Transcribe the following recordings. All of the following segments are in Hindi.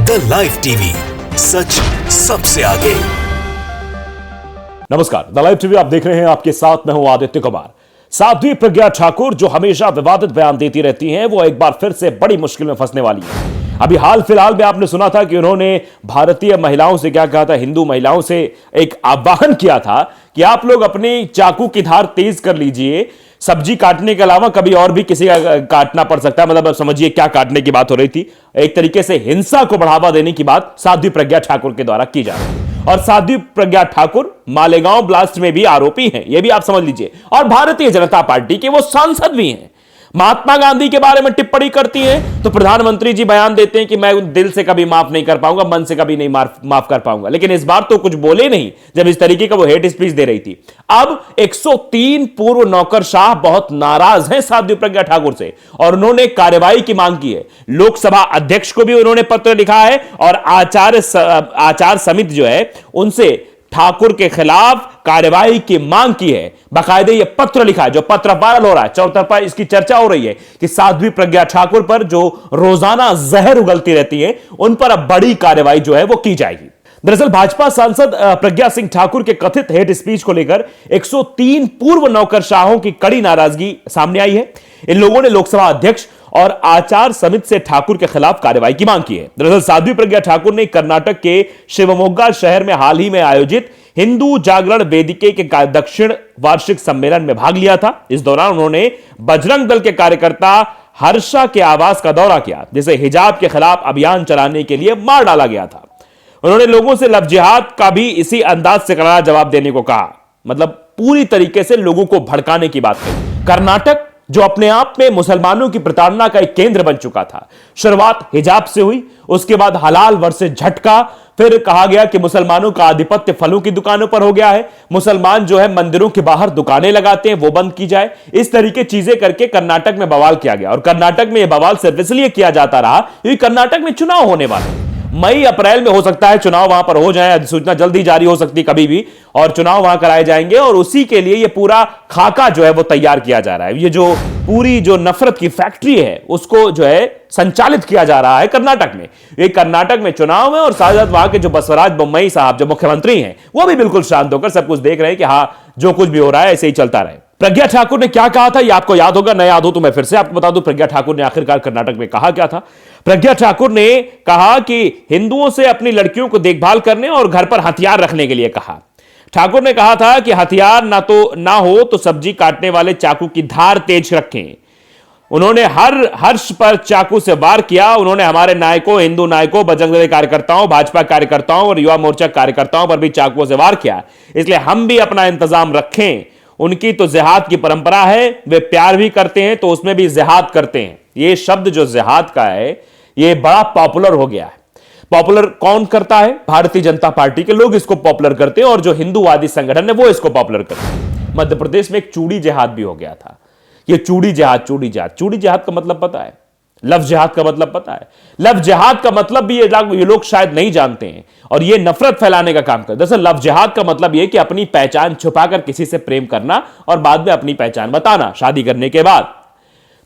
द लाइव टीवी, सच सबसे आगे। नमस्कार, द लाइव टीवी आप देख रहे हैं। आपके साथ मैं हूं आदित्य कुमार। साध्वी प्रज्ञा ठाकुर जो हमेशा विवादित बयान देती रहती हैं, वो एक बार फिर से बड़ी मुश्किल में फंसने वाली है। अभी हाल फिलहाल में आपने सुना था कि उन्होंने भारतीय महिलाओं से क्या कहा था, हिंदू महिलाओं से एक आह्वान किया था कि आप लोग अपनी चाकू की धार तेज कर लीजिए। सब्जी काटने के अलावा कभी और भी किसी का काटना पड़ सकता है। मतलब समझिए क्या काटने की बात हो रही थी। एक तरीके से हिंसा को बढ़ावा देने की बात साध्वी प्रज्ञा ठाकुर के द्वारा की जा रही है। और साध्वी प्रज्ञा ठाकुर मालेगांव ब्लास्ट में भी आरोपी हैं, यह भी आप समझ लीजिए। और भारतीय जनता पार्टी के वो सांसद भी हैं। महात्मा गांधी के बारे में टिप्पणी करती हैं तो प्रधानमंत्री जी बयान देते हैं कि मैं दिल से कभी माफ नहीं कर पाऊंगा, मन से कभी नहीं माफ कर पाऊंगा। लेकिन इस बार तो कुछ बोले नहीं जब इस तरीके का वो हेट स्पीच दे रही थी। अब 103 पूर्व नौकरशाह बहुत नाराज हैं साध्वी प्रज्ञा ठाकुर से और उन्होंने कार्रवाई की मांग की है। लोकसभा अध्यक्ष को भी उन्होंने पत्र लिखा है और आचार समिति जो है उनसे ठाकुर के खिलाफ कार्रवाई की मांग की है। बाकायदे यह पत्र लिखा है, जो पत्र वायरल हो रहा है, चौतरफा इसकी चर्चा हो रही है कि साध्वी प्रज्ञा ठाकुर पर जो रोजाना जहर उगलती रहती है, उन पर अब बड़ी कार्रवाई जो है वो की जाएगी। दरअसल भाजपा सांसद प्रज्ञा सिंह ठाकुर के कथित हेट स्पीच को लेकर 103 पूर्व नौकरशाहों की कड़ी नाराजगी सामने आई है। इन लोगों ने लोकसभा अध्यक्ष और आचार समिति से ठाकुर के खिलाफ कार्रवाई की मांग की है। दरअसल साध्वी प्रज्ञा ठाकुर ने कर्नाटक के शिवमोग्गा शहर में हाल ही में आयोजित हिंदू जागरण वेदिके के दक्षिण वार्षिक सम्मेलन में भाग लिया था। इस दौरान उन्होंने बजरंग दल के कार्यकर्ता हर्षा के आवास का दौरा किया, जिसे हिजाब के खिलाफ अभियान चलाने के लिए मार डाला गया था। उन्होंने लोगों से लव जिहाद का भी इसी अंदाज से करारा जवाब देने को कहा। मतलब पूरी तरीके से लोगों को भड़काने की बात कही। कर्नाटक जो अपने आप में मुसलमानों की प्रताड़ना का एक केंद्र बन चुका था, शुरुआत हिजाब से हुई, उसके बाद हलाल वर्सेस झटका, फिर कहा गया कि मुसलमानों का आधिपत्य फलों की दुकानों पर हो गया है, मुसलमान जो है मंदिरों के बाहर दुकानें लगाते हैं वो बंद की जाए। इस तरीके चीजें करके कर्नाटक में बवाल किया गया। और कर्नाटक में यह बवाल सिर्फ इसलिए किया जाता रहा क्योंकि कर्नाटक में चुनाव होने वाले, मई अप्रैल में हो सकता है चुनाव वहां पर हो जाए, अधिसूचना जल्दी जारी हो सकती कभी भी, और चुनाव वहां कराए जाएंगे। और उसी के लिए ये पूरा खाका जो है वो तैयार किया जा रहा है। ये जो पूरी जो नफरत की फैक्ट्री है उसको जो है संचालित किया जा रहा है कर्नाटक में। ये कर्नाटक में चुनाव है और साथ साथ वहां के जो बसवराज बोम्मई साहब जो मुख्यमंत्री हैं वो भी बिल्कुल शांत होकर सब कुछ देख रहे हैं कि हाँ जो कुछ भी हो रहा है ऐसे ही चलता रहे। प्रज्ञा ठाकुर ने क्या कहा था ये आपको याद होगा, न याद हो तो मैं फिर से आपको बता दूं प्रज्ञा ठाकुर ने आखिरकार कर्नाटक में कहा क्या था। प्रज्ञा ठाकुर ने कहा कि हिंदुओं से अपनी लड़कियों को देखभाल करने और घर पर हथियार रखने के लिए कहा। ठाकुर ने कहा था कि हथियार ना हो तो सब्जी काटने वाले चाकू की धार तेज रखें। उन्होंने हर्ष पर चाकू से वार किया। उन्होंने हमारे नायकों, हिंदू नायकों, बजरंग दल कार्यकर्ताओं, भाजपा कार्यकर्ताओं और युवा मोर्चा कार्यकर्ताओं पर भी चाकुओं से वार किया। इसलिए हम भी अपना इंतजाम रखें। उनकी तो जिहाद की परंपरा है, वे प्यार भी करते हैं तो उसमें भी जिहाद करते हैं। ये शब्द जो जिहाद का है ये बड़ा पॉपुलर हो गया है। पॉपुलर कौन करता है? भारतीय जनता पार्टी के लोग इसको पॉपुलर करते हैं और जो हिंदूवादी संगठन है वो इसको पॉपुलर करते हैं। मध्य प्रदेश में एक चूड़ी जिहाद भी हो गया था। ये चूड़ी जिहाद का मतलब पता है? लव जिहाद का मतलब पता है? लव जिहाद का मतलब भी ये लोग शायद नहीं जानते हैं और ये नफरत फैलाने का काम करते हैं। दरअसल लव जिहाद का मतलब ये कि अपनी पहचान छुपाकर किसी से प्रेम करना और बाद में अपनी पहचान बताना शादी करने के बाद,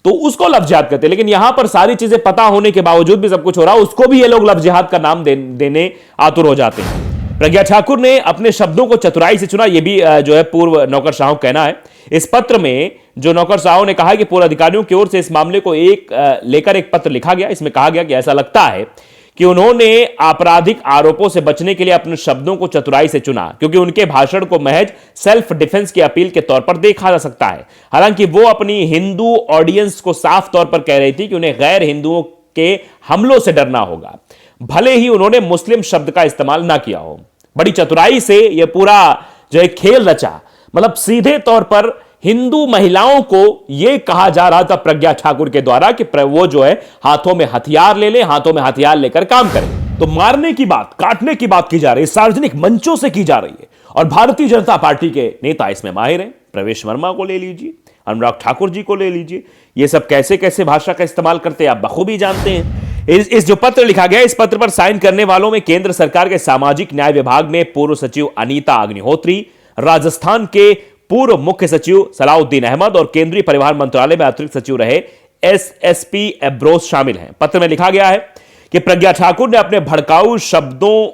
तो उसको लव जिहाद कहते हैं। लेकिन यहां पर सारी चीजें पता होने के बावजूद भी सब कुछ हो रहा है, उसको भी ये लोग लव जिहाद का नाम देने आतुर हो जाते हैं। प्रज्ञा ठाकुर ने अपने शब्दों को चतुराई से चुना, यह भी जो है पूर्व नौकरशाहों कहना है। इस पत्र में जो नौकरशाहों ने कहा कि पूर्व अधिकारियों की ओर से इस मामले को लेकर एक पत्र लिखा गया। इसमें कहा गया कि ऐसा लगता है कि उन्होंने आपराधिक आरोपों से बचने के लिए अपने शब्दों को चतुराई से चुना, क्योंकि उनके भाषण को महज सेल्फ डिफेंस की अपील के तौर पर देखा जा सकता है। हालांकि वो अपनी हिंदू ऑडियंस को साफ तौर पर कह रही थी कि उन्हें गैर हिंदुओं के हमलों से डरना होगा, भले ही उन्होंने मुस्लिम शब्द का इस्तेमाल ना किया हो। बड़ी चतुराई से यह पूरा जो एक खेल रचा। मतलब सीधे तौर पर हिंदू महिलाओं को यह कहा जा रहा था प्रज्ञा ठाकुर के द्वारा कि वो जो है हाथों में हथियार ले ले, हाथों में हथियार लेकर काम करें। तो मारने की बात, काटने की बात की जा रही है, सार्वजनिक मंचों से की जा रही है। और भारतीय जनता पार्टी के नेता इसमें माहिर हैं। प्रवेश वर्मा को ले लीजिए, अनुराग ठाकुर जी को ले लीजिए, ये सब कैसे कैसे भाषा का इस्तेमाल करते हैं आप बखूबी जानते हैं। इस जो पत्र लिखा गया, इस पत्र पर साइन करने वालों में केंद्र सरकार के सामाजिक न्याय विभाग में पूर्व सचिव अनीता अग्निहोत्री, राजस्थान के पूर्व मुख्य सचिव सलाउद्दीन अहमद और केंद्रीय परिवहन मंत्रालय में अतिरिक्त सचिव रहे एसएसपी एब्रोस शामिल हैं। पत्र में लिखा गया है कि प्रज्ञा ठाकुर ने अपने भड़काऊ शब्दों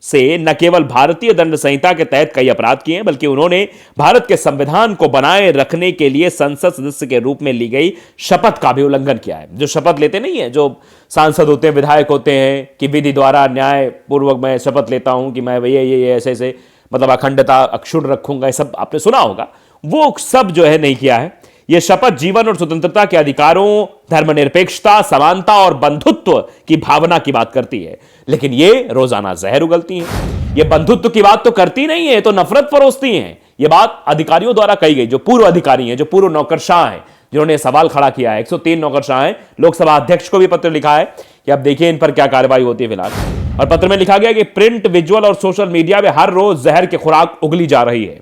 से न केवल भारतीय दंड संहिता के तहत कई अपराध किए हैं, बल्कि उन्होंने भारत के संविधान को बनाए रखने के लिए संसद सदस्य के रूप में ली गई शपथ का भी उल्लंघन किया है। जो शपथ लेते नहीं है, जो सांसद होते हैं, विधायक होते हैं कि विधि द्वारा न्याय पूर्वक मैं शपथ लेता हूं कि मैं ये ऐसे मतलब अखंडता अक्षुण्ण रखूंगा, ये सब आपने सुना होगा, वो सब जो है नहीं किया है। यह शपथ जीवन और स्वतंत्रता के अधिकारों, धर्मनिरपेक्षता, समानता और बंधुत्व की भावना की बात करती है, लेकिन ये रोजाना जहर उगलती है। ये बंधुत्व की बात तो करती नहीं है, तो नफरत परोसती हैं। ये बात अधिकारियों द्वारा कही गई, जो पूर्व अधिकारी हैं, जो पूर्व नौकरशाह हैं, जिन्होंने सवाल खड़ा किया है। 103 नौकरशाह हैं। लोकसभा अध्यक्ष को भी पत्र लिखा है कि अब देखिए इन पर क्या कार्रवाई होती है फिलहाल। और पत्र में लिखा गया कि प्रिंट, विजुअल और सोशल मीडिया में हर रोज जहर की खुराक उगली जा रही है,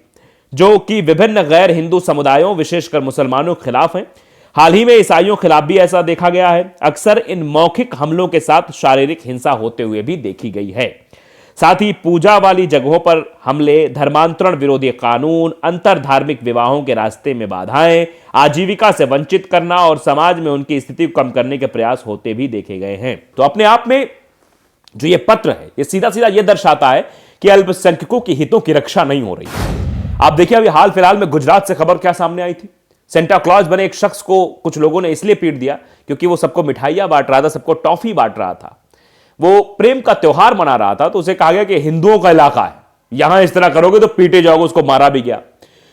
जो कि विभिन्न गैर हिंदू समुदायों, विशेषकर मुसलमानों के खिलाफ है। हाल ही में ईसाइयों के खिलाफ भी ऐसा देखा गया है। अक्सर इन मौखिक हमलों के साथ शारीरिक हिंसा होते हुए भी देखी गई है। साथ ही पूजा वाली जगहों पर हमले, धर्मांतरण विरोधी कानून, अंतर धार्मिक विवाहों के रास्ते में बाधाएं, आजीविका से वंचित करना और समाज में उनकी स्थिति को कम करने के प्रयास होते भी देखे गए हैं। तो अपने आप में जो ये पत्र है, ये सीधा सीधा ये दर्शाता है कि अल्पसंख्यकों के हितों की रक्षा नहीं हो रही है। आप देखिए अभी हाल फिलहाल में गुजरात से खबर क्या सामने आई थी। सेंटा क्लॉज बने एक शख्स को कुछ लोगों ने इसलिए पीट दिया क्योंकि वो सबको मिठाइयां बांट रहा था, सबको टॉफी बांट रहा था, वो प्रेम का त्योहार मना रहा था। तो उसे कहा गया कि हिंदुओं का इलाका है, यहां इस तरह करोगे तो पीटे जाओगे, उसको मारा भी गया।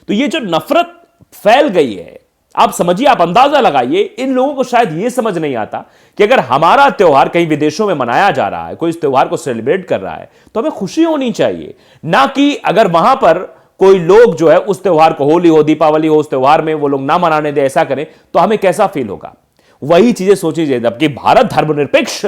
तो ये जो नफरत फैल गई है, आप समझिए, आप अंदाजा लगाइए, इन लोगों को शायद ये समझ नहीं आता कि अगर हमारा त्योहार कहीं विदेशों में मनाया जा रहा है, कोई इस त्योहार को सेलिब्रेट कर रहा है, तो हमें खुशी होनी चाहिए, ना कि अगर वहां पर कोई लोग जो है उस त्योहार को, होली हो, दीपावली हो, उस त्योहार में वो लोग ना मनाने दे, ऐसा करें तो हमें कैसा फील होगा। वही चीजें सोची जाए, जबकि भारत धर्मनिरपेक्ष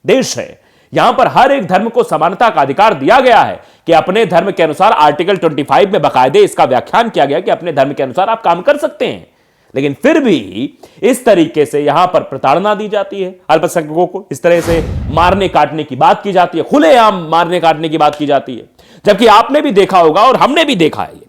देश है, यहां पर हर एक धर्म को समानता का अधिकार दिया गया है कि अपने धर्म के अनुसार आर्टिकल 25 में बाकायदे इसका व्याख्यान किया गया कि अपने धर्म के अनुसार आप काम कर सकते हैं। लेकिन फिर भी इस तरीके से यहां पर प्रताड़ना दी जाती है, अल्पसंख्यकों को इस तरह से मारने काटने की बात की जाती है, खुलेआम मारने काटने की बात की जाती है। जबकि आपने भी देखा होगा और हमने भी देखा है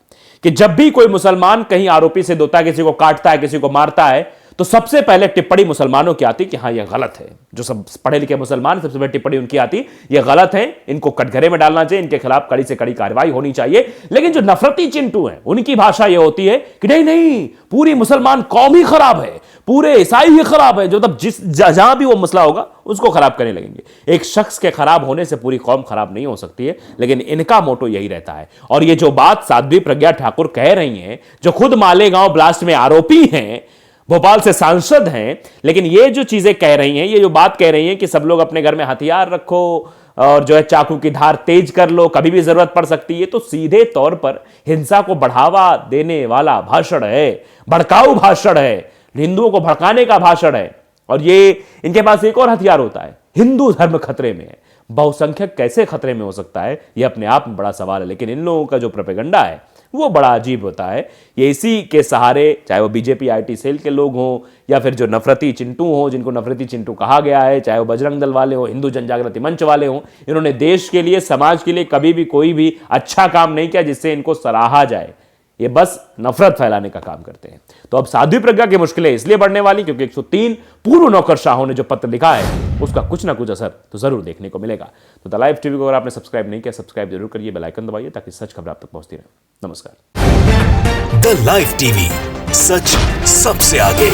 कि जब भी कोई मुसलमान कहीं आरोपी सिद्ध होता है, किसी को काटता है, किसी को मारता है, तो सबसे पहले टिप्पणी मुसलमानों की आती कि हाँ यह गलत है। जो सब पढ़े लिखे मुसलमान, सबसे पहले टिप्पणी उनकी आती यह गलत है, इनको कटघरे में डालना चाहिए, इनके खिलाफ कड़ी से कड़ी कार्रवाई होनी चाहिए। लेकिन जो नफरती चिंटू हैं, उनकी भाषा यह होती है कि नहीं नहीं, पूरी मुसलमान कौम ही खराब है, पूरे ईसाई ही खराब है, जो तब जहां भी वो मसला होगा उसको खराब करने लगेंगे। एक शख्स के खराब होने से पूरी कौम खराब नहीं हो सकती है, लेकिन इनका मोटो यही रहता है। और ये जो बात साध्वी प्रज्ञा ठाकुर कह रही हैं, जो खुद मालेगांव ब्लास्ट में आरोपी हैं, भोपाल से सांसद हैं, लेकिन ये जो चीजें कह रही हैं, ये जो बात कह रही हैं कि सब लोग अपने घर में हथियार रखो और जो है चाकू की धार तेज कर लो, कभी भी जरूरत पड़ सकती है, तो सीधे तौर पर हिंसा को बढ़ावा देने वाला भाषण है, भड़काऊ भाषण है, हिंदुओं को भड़काने का भाषण है। और ये इनके पास एक और हथियार होता है, हिंदू धर्म खतरे में है। बहुसंख्यक कैसे खतरे में हो सकता है, यह अपने आप में बड़ा सवाल है। लेकिन इन लोगों का जो प्रोपेगेंडा है वो बड़ा अजीब होता है। ये इसी के सहारे, चाहे वो बीजेपी आईटी सेल के लोग हों या फिर जो नफरती चिंटू हों, जिनको नफरती चिंटू कहा गया है, चाहे वो बजरंग दल वाले हों, हिंदू जनजागृति मंच वाले हों, इन्होंने देश के लिए, समाज के लिए कभी भी कोई भी अच्छा काम नहीं किया जिससे इनको सराहा जाए। ये बस नफरत फैलाने का काम करते हैं। तो अब साध्वी प्रज्ञा की मुश्किलें इसलिए बढ़ने वाली क्योंकि 103 पूर्व नौकरशाहों ने जो पत्र लिखा है उसका कुछ ना कुछ असर तो जरूर देखने को मिलेगा। तो द लाइव टीवी को अगर आपने सब्सक्राइब नहीं किया, सब्सक्राइब जरूर करिए, बेल आइकन दबाइए ताकि सच खबर आप तक पहुंचती रहे। नमस्कार। द लाइव टीवी, सच सबसे आगे।